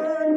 Yang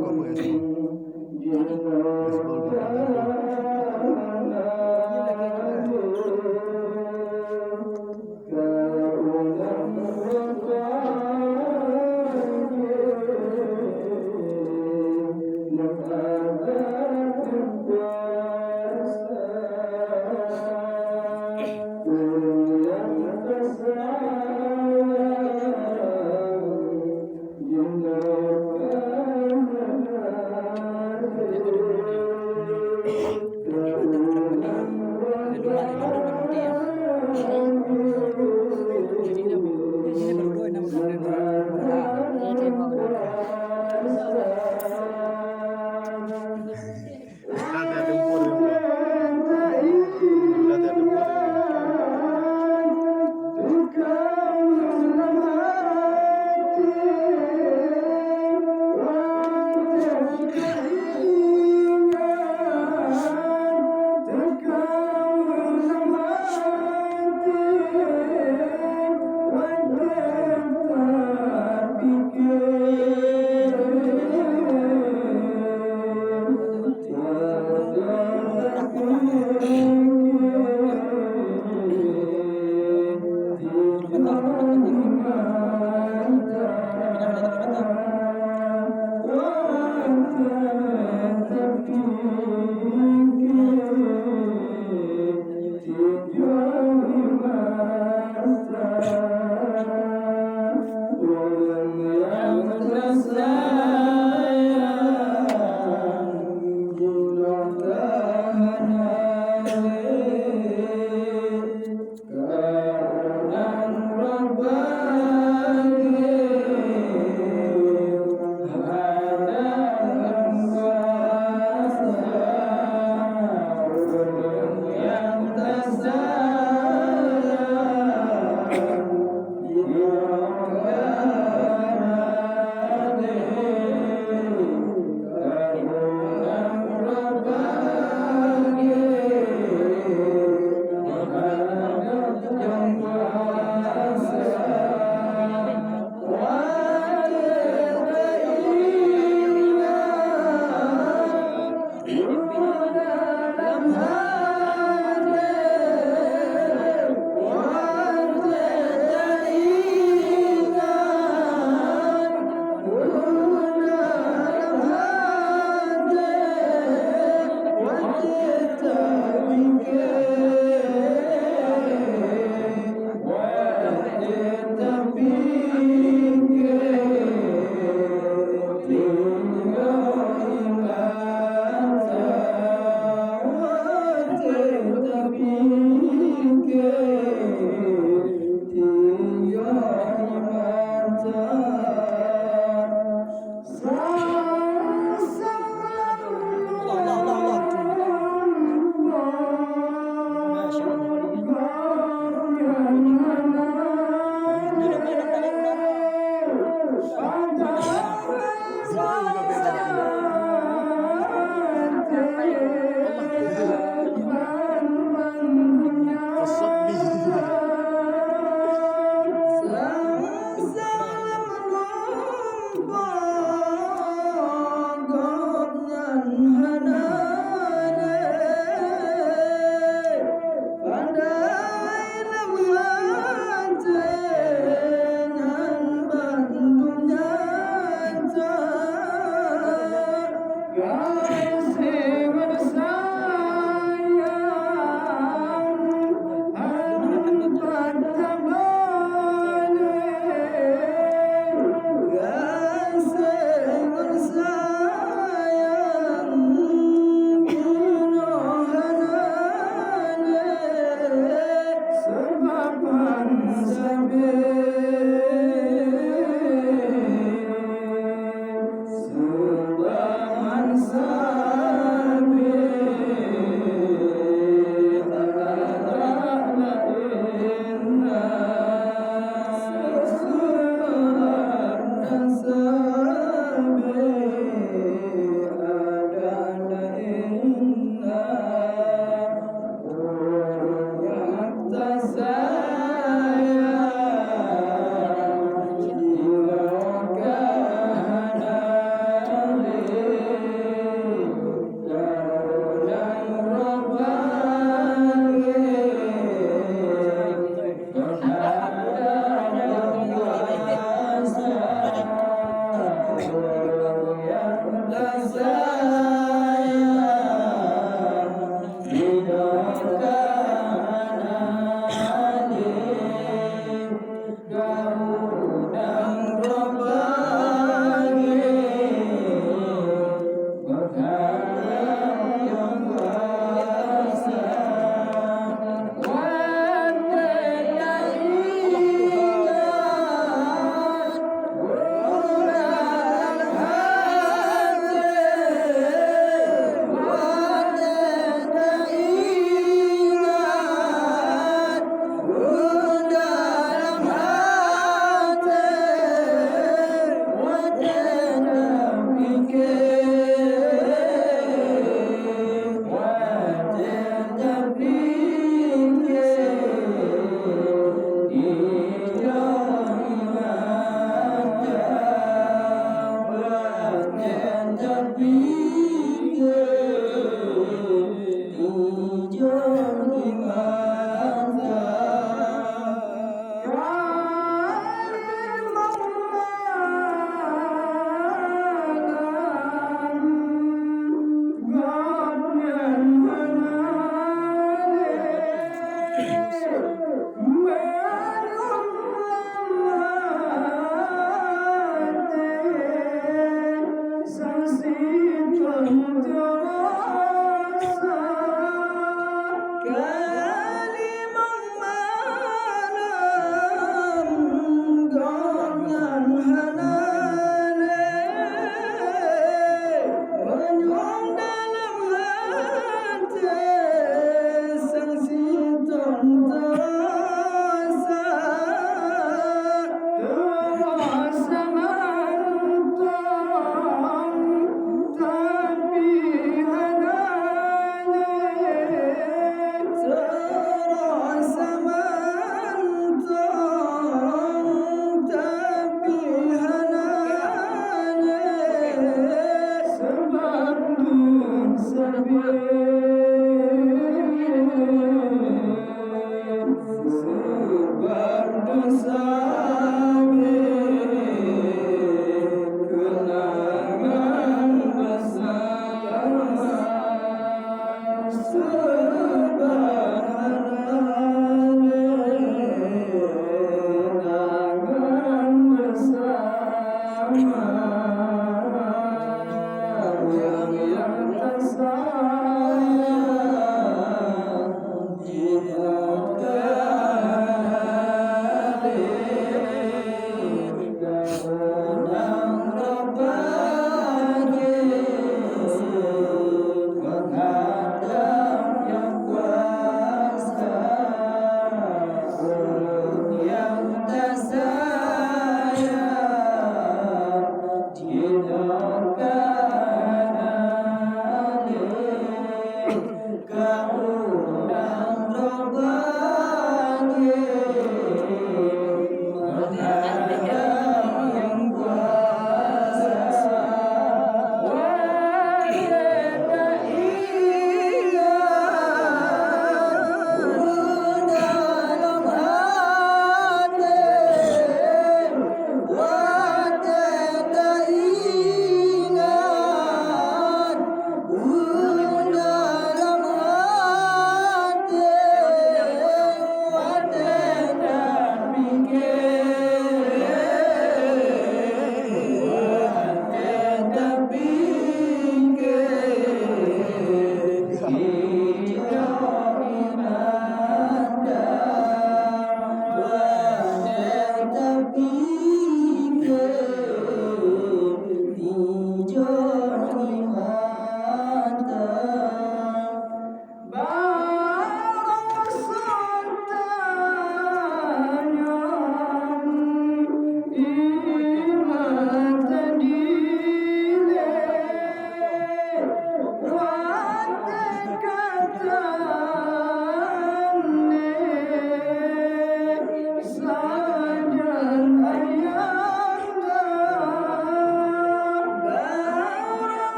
¿Cómo es eso? Es polvo Ada lumba lumba nanti ya. Jadi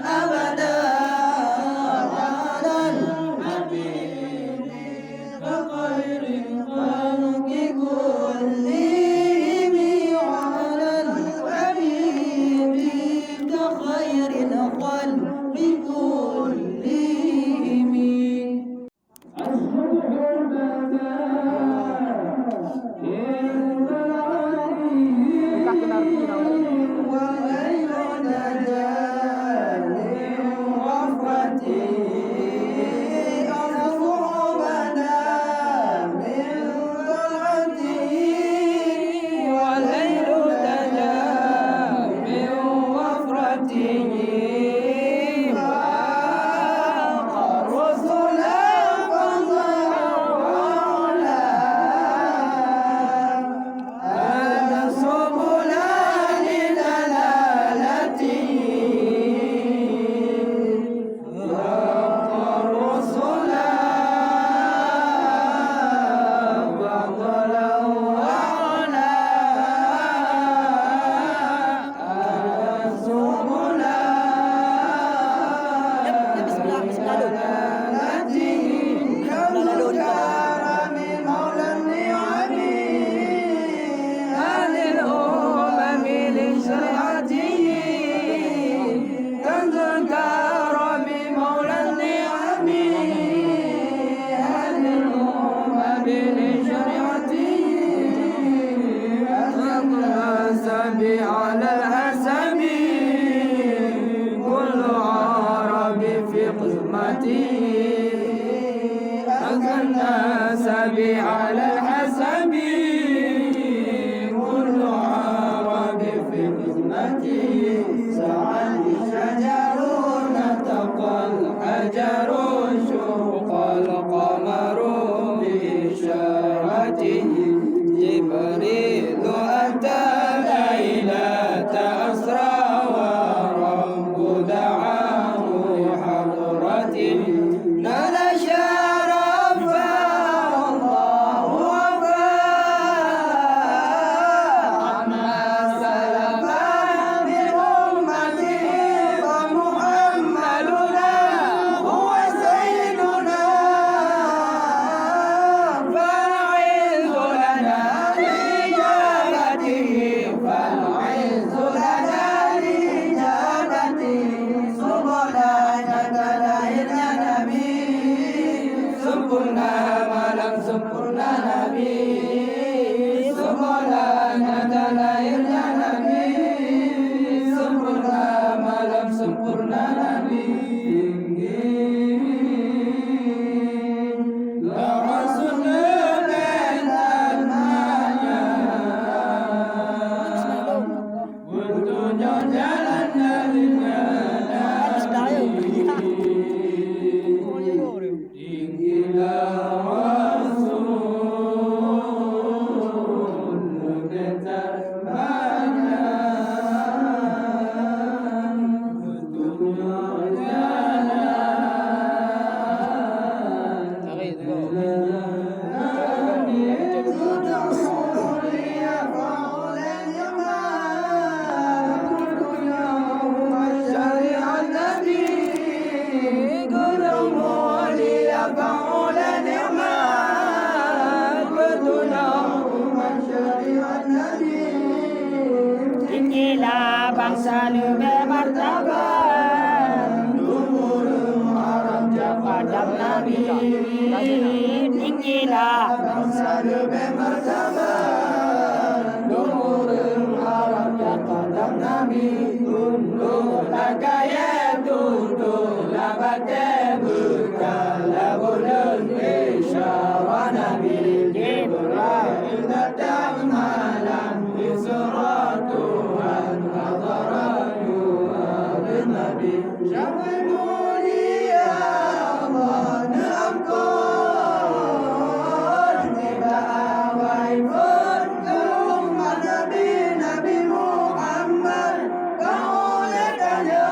أبدا على الحبيب خير الخلق كلهم على الحبيب خير الخلق كلهم على الحسب كل عرب في قسمته الناس على الحسب كل عرب في قسمته سعى الشجر نطق الحجر شق القمر بإشارته جبريل أتى ليلة أسرى ورب دعاه لحضرته نال شرفا الله وفاء عما سلف من أمته فمحمدنا هو سيدنا فالعز لنا لإجابته فالعز لنا لإجابته سبحانك لا علم نبي سبحنا ما لم سبحنا نبي سبحانك لا علم نبي سبحنا ما لم سبحنا نبي لا رسول من المايا والدنيا جعلنا Tinggilah bangsa lebih martabat, Lumurung haram japadam Nabi. Tinggilah bangsa lebih martabat, Lumurung haram japadam Nabi. Tunduklah gaya, tunduklah batai, bukanlah bulan isyarat Nabi. Jibril datang malam Isra Tuhan hadarat Yuhad Nabi. Siapa mulia Allah diampun, tiba awal pun ke umat Nabi Nabi Muhammad kau letanya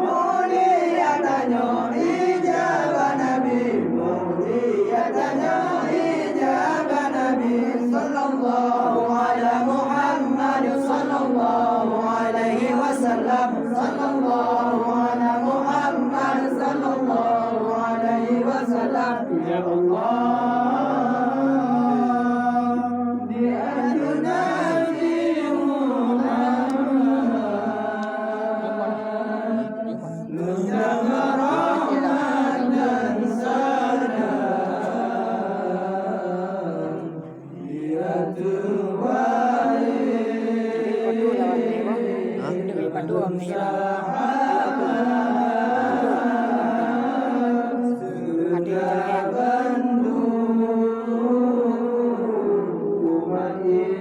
mulia tanya ijabah Nabi mulia tanya ijabah Nabi sallallahu ala Muhammad sallallahu alaihi wasallam sallallahu ala Muhammad sallallahu alaihi wasallam. Ya Allah, di aduna fi Muhammad menjaga rahmat dan salam. Dia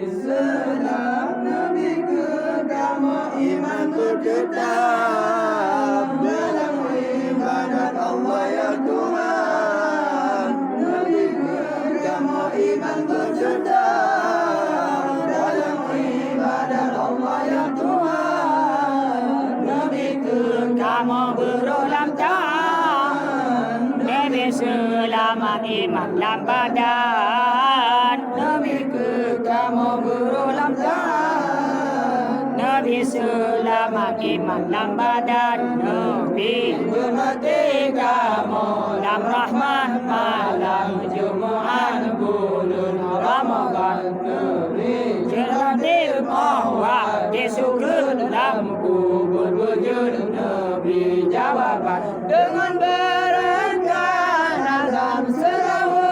Islam, Nabi agama iman berkitab dalam ibadat Allah ya Tuhan. Nabi agama iman berkitab dalam ibadat Allah ya Tuhan. Nabi agama berulang tahun, Nabi selama iman dalam badan. Nabi agama berulang tahun, Nabi selama iman dalam badan. Nabi bermerdeka malam Rahman, malam Jumaat bulan Ramadan. Nabi jeladir bahwa dia suka dalam kubur wujud. Nabi jawaban dengan berangkat dalam selawat.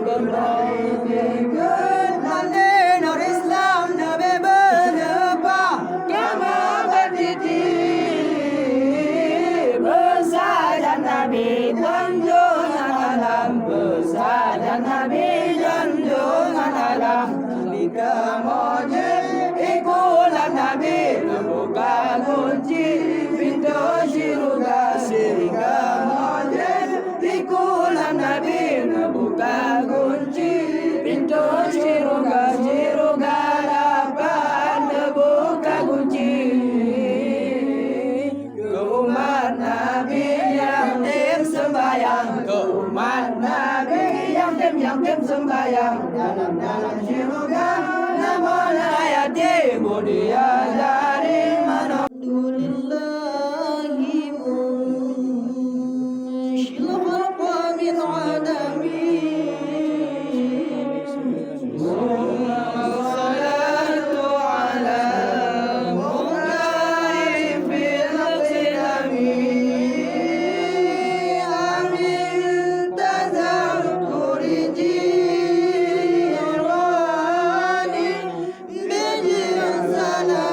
Berbaikkan Nur Islam, Nabi berlepas kama berdiri. Bersajat Nabi junjungan alam, bersajat Nabi junjungan alam. Jika mojib ikulah Nabi, membuka kunci pintu syurga. Jika mojib ikulah Nabi, membuka kunci pintu syurga. Syurga dapat membuka kunci ke umat Nabi yang tim sembahyang, ke umat Nabi yang tim sembahyang. Dalam syurga namun hayati mulia dari mana. Alhamdulillahi munshil khalqa min adami. Wassalatu ala muhtari fil qidami. Amin tazarturi jirani bijil salam.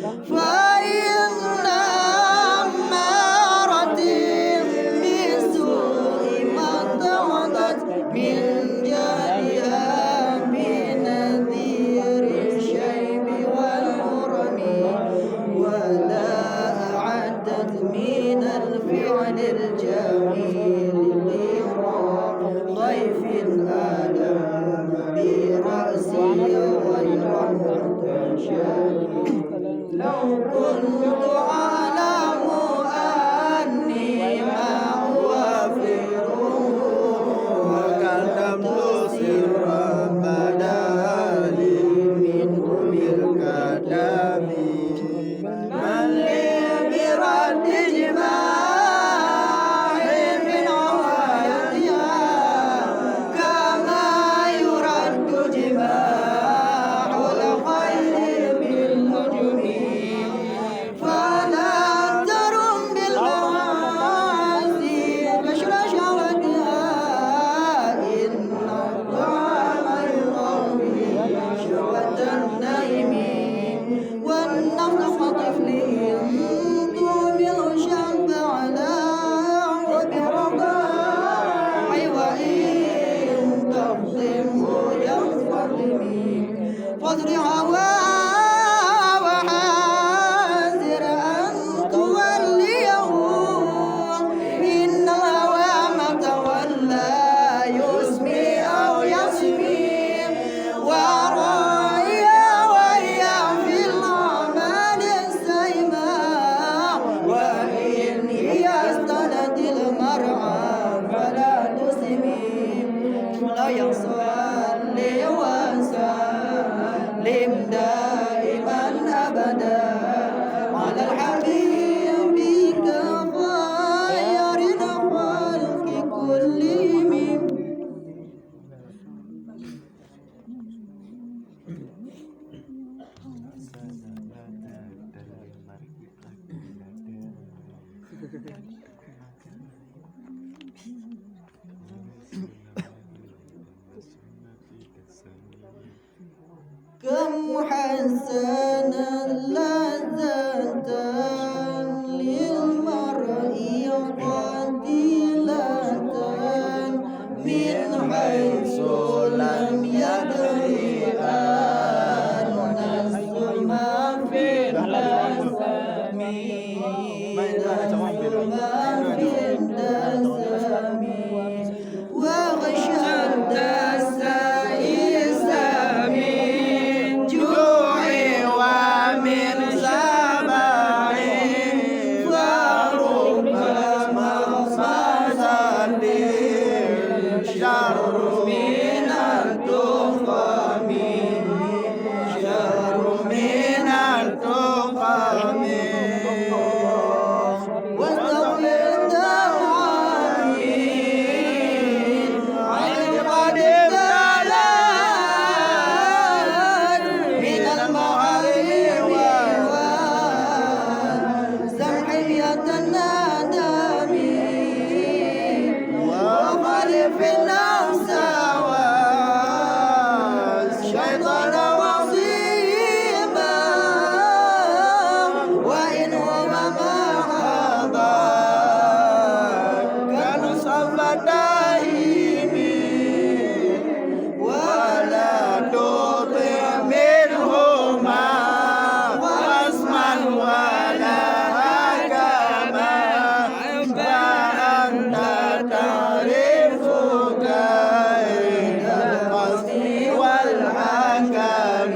فإن أمارة بالسوء ما اتخذت من جارها بنذير الشيب والهرم ولا أعدت من الفعل الجميل غير ضيف آدم برأسي غير محتشم لو كنت أعلم أني ما أوافره وكتمت سرا بدا لي منه بالكلام من لي برد جماع من عوايدها كما يرد جماع الخير بالنجم فلا ترم بالمعاصي بشر شهوتها إن الطعام يقوي شهوة النائم والنفس كطفل تهمل الشاب على وبرضاع وإن تفضمه ينفضم فاضر هواه وحاذر أن توليه إن الهوى ما تولى يسمي أو يسمي ورايا ويا في الأعمال السيماء وإن هي استند المرعى فلا تسمي لا يصلي وسلم دائما أبدا على الحبيب كخير الخلق كلهم كم حسنا لذة للمرء قتيلة من حيث لم يدري أن السم في الدسم وغشى الدس من جوع ومن سبع فربما صاد شر من التقم شر من التقم واستغفر الدواعين عن قد ابتلت من المحارم والسمحية الندم وخالف النفس والشيطان وصيبا وإن هما ما حضر كنصب دائم ولا تطع منهما خصما ولا حكما فأنت تعرف كيد القصد والحكم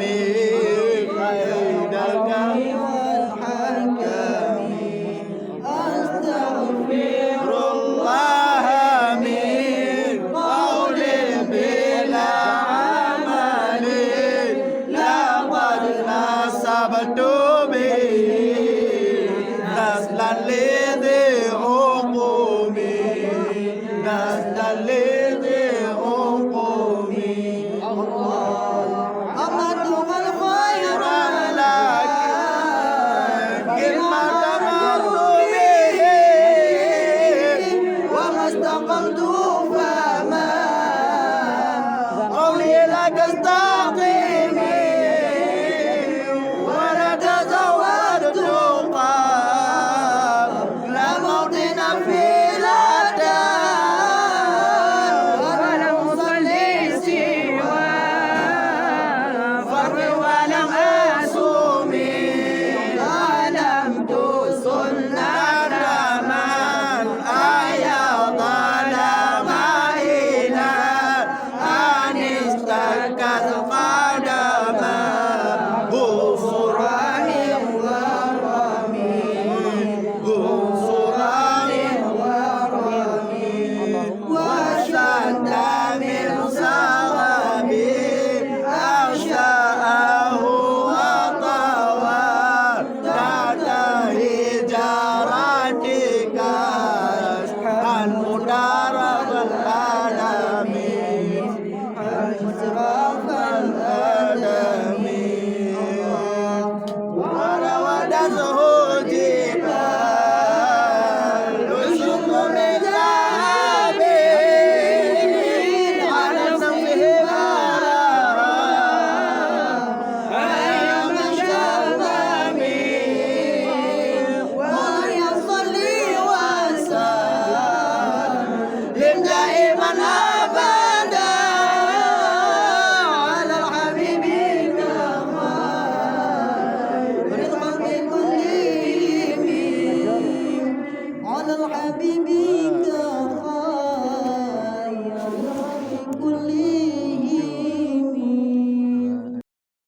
كيد القصد والحكم أستغفر الله من قول بلا عمل لقد نسبت به نسلا لذي عقوم نسلا لذي عقوم الله أمدها الخير لكن ما تمرت به وما استقمت فما قولي لك استقيم